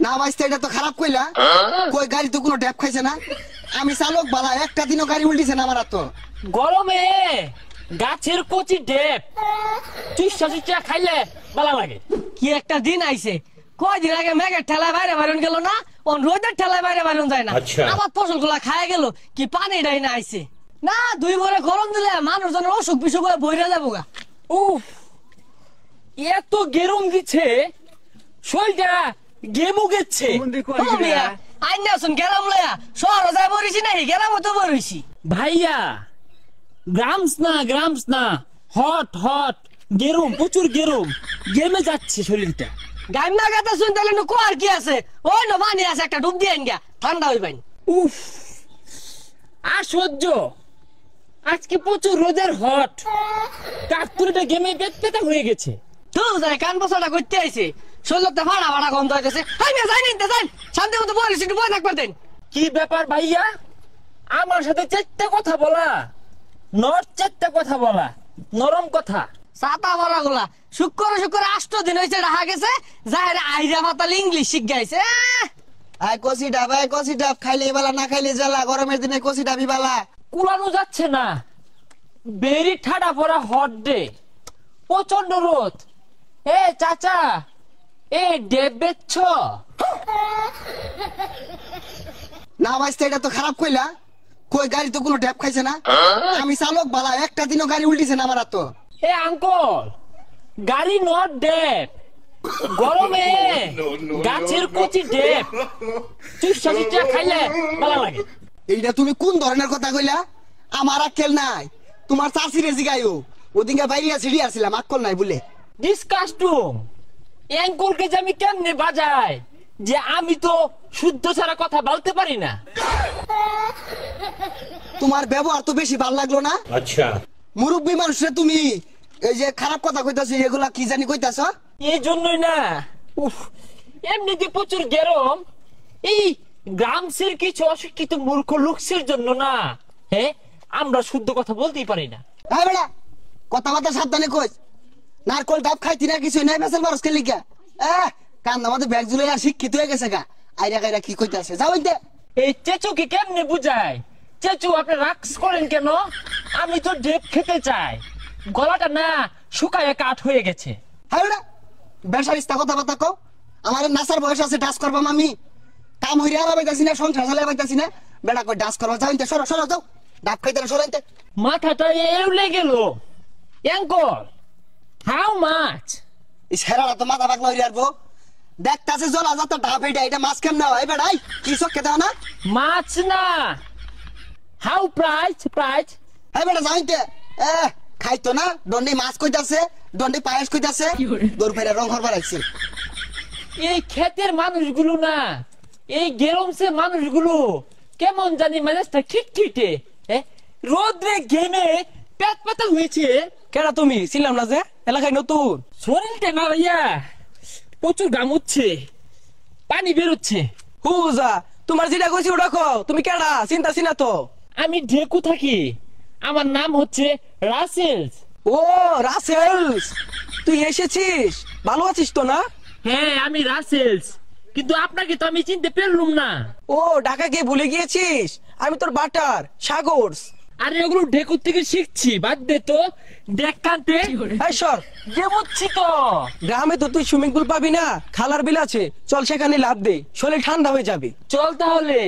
না ভাইস্তে এটা তো খারাপ কইলা। কই গাড়ি তো কোনো ড্যাপ খাইছে না। আমি চালক বালা, একটা দিনও গাড়ি উল্টিছে না আমার। তো গরমে গাছের কচি ডেপ চুষা চুষা খাইলে ভালো লাগে। কি একটা দিন আইছে, কয়দিন আগে মেঘের ঠেলায় বাইরে বাড়ন গেল না, রোদের ঠেলায় বাইরে বাড়ন যায় না। আমার ফসল গুলা খায় গেল, কি পানি ডাই না আইছে না। 2 ভরে গরম দিলে মানুষজনের অসুখ বিসুখ হয়ে বইরা যাবো গা। উফ, এত গরম দিচ্ছে, শরীরটা গেমু গেছে। আইনা শুন গেলাম লয়া শহর যায় বরিছি নাই, গেলাম তো বরিছি ভাইয়া। গ্রামস না হট হট গেরুম, প্রচুর গেরুম, গেমে যাচ্ছে শরীরটা। গাইমা গাতা শুন তাহলে নু কোয়ার কি আছে, ওই না পানি আছে, একটা ডুব দিয়ে গা, ঠান্ডা হইবাই। উফ, আর সহ্য। আজকে প্রচুর রোদের হট, কাকতুরিটা গেমে পেটপেটা হয়ে গেছে। তো যায় কান বসাটা করতে আইছে, শরীরটা ফাড়া ফাড়া গন্ধ হইতেছে। হাই না যাই নিতে যাই, শান্তি মতো বলিস, একটু বই থাকবার দেন। কি ব্যাপার ভাইয়া, আমার সাথে 4টা কথা বলা, চারটা কথা বলা, নরম কথা। সাতা বড় গুলা শুক্র 8 দিন হয়েছে রাহা গেছে, যাহের আইরা পাতাল ইংলিশ শিখ গাইছে। আয় কষি ডাব, আয় কষি ডাব, খাইলে বালা না খাইলে জ্বালা। গরমের দিনে কষি ডাবি বালা। কুলানো যাচ্ছে না, বেরি ঠাডা পড়া হট ডে, প্রচন্ড রোদ। এ চাচা, এ ডেব বেচছ? না ভাইস্তে এটা তো খারাপ কইলা। কই গাড়ি তো কোনো ড্যাপ খাইছে না। আমি চালক বালা, একটা দিনও গাড়ি উল্টিছে না আমার। তো এ আঙ্কল, গাড়ি নট ডেব, গরমে গাছের কচি ডেব চুষা চুষা খাইলে ভালো লাগে। এইটা তুমি কোন ধরনের কথা কইলা? আমার আক্কেল নাই, তোমার চাষি রেজি গাইও। ওদিনকে বাইরে ছিড়ি আসছিলাম, আক্কল নাই বলে। ডিসকাস্টুম, অ্যাঙ্কলকে যে আমি কেমনে বাজাই, যে আমি তো শুদ্ধ ছাড়া কথা বলতে পারি না। তোমার ব্যবহার তো বেশি ভালো লাগলো না। আচ্ছা, মুরব্বী মানুষে তুমি এই যে খারাপ কথা কইতাছ, এগুলা কি জানি কইতাছ? এই জন্যই না। উফ, এমনিতে প্রচুর গরম, এই গ্রামসের কিছু অশিক্ষিত মূর্খ লোকসের জন্য না। হ্যাঁ, আমরা শুদ্ধ কথা বলতেই পারি না। হ্যাঁ বেড়া, কথাবার্তা সাবধানে কইস। নারকল ডাব খাইতি না কিছু নাই, মেসেল বারস খেলি গা। কান আমাদের ব্যাগ জুলে শিক্ষিত হয়ে গেছে গা। আইরা গাইরা কি কইতাছে, যাও ইনতে। এই চেচুকে কেমনে বুঝায়? চেচু, আপনি রাক্স করেন কেন? আমি তো ডেপ খেতে চাই, গলাটা না শুকায় কাঠ হয়ে গেছে। হ্যাঁ বেড়া, বেসারিস্তা কথাবার্তা কও। আমার নাসার বয়স আছে, ডাস করবাম আমি। কাম হইরে আর পাইতাছি না, সংসার চালাই পাইতাছি না। বেড়া কই ডাস করবা, যাও ইনতে, সরো সরো যাও। ডাব খাইতে না, সরো ইনতে। মাথাটা এউলে গেল। Uncle, how much? এই সেরাটা তো মাথা পাকলা হইরে আসবো। দেখতাছে জলা যাতা ডাব, এটা মাছ কেমন হয় বেড়াই? কি চোখে দাও না? মাছ না, হাউ প্রাইস? হ্যাঁ বেটা যাও ইনতে। খাইতো না, দন্ডি মাছ কইতাছে, দন্ডি পায়েস কইতাছে। দৌড় ফেরা রং হরবার আইছে। এই ক্ষেতের মানুষগুলো না, এই গেরমসে মানুষগুলো কেমন জানি মেজাজটা খিটখিটে। রোদ্রে ঘেমে পেট পাতা হয়েছে। কেডা তুমি? ছিলাম না যে এলাকায় নতুন। শরীরটা না ভাইয়া, প্রচুর ঘাম হচ্ছে, পানি বেরোচ্ছে। হুজা, তোমার যেটা কইছি ওটা কও। তুমি কেডা? চিন্তাছি না তো। আমি ঢেকু থাকি, আমার নাম হচ্ছে রাসেলস। ও রাসেলস, তুই এসেছিস? ভালো আছিস তো না? হ্যাঁ, আমি রাসেলস, কিন্তু আপনাকে তো আমি চিনতে পারলুম না। ও ঢাকা গিয়ে ভুলে গিয়েছিস? আমি তোর বাটার সাগরস। আরে ওগুলো ঢেকুর থেকে শিখছি, বাদ দে তো। দেখ কান্তে সর, গেমুচ্ছি তো। গ্রামে তো তুই সুইমিং পুল পাবি না, খালার বিল আছে, চল সেখানে লাভ দে, শরীর ঠান্ডা হয়ে যাবে। চল তাহলে,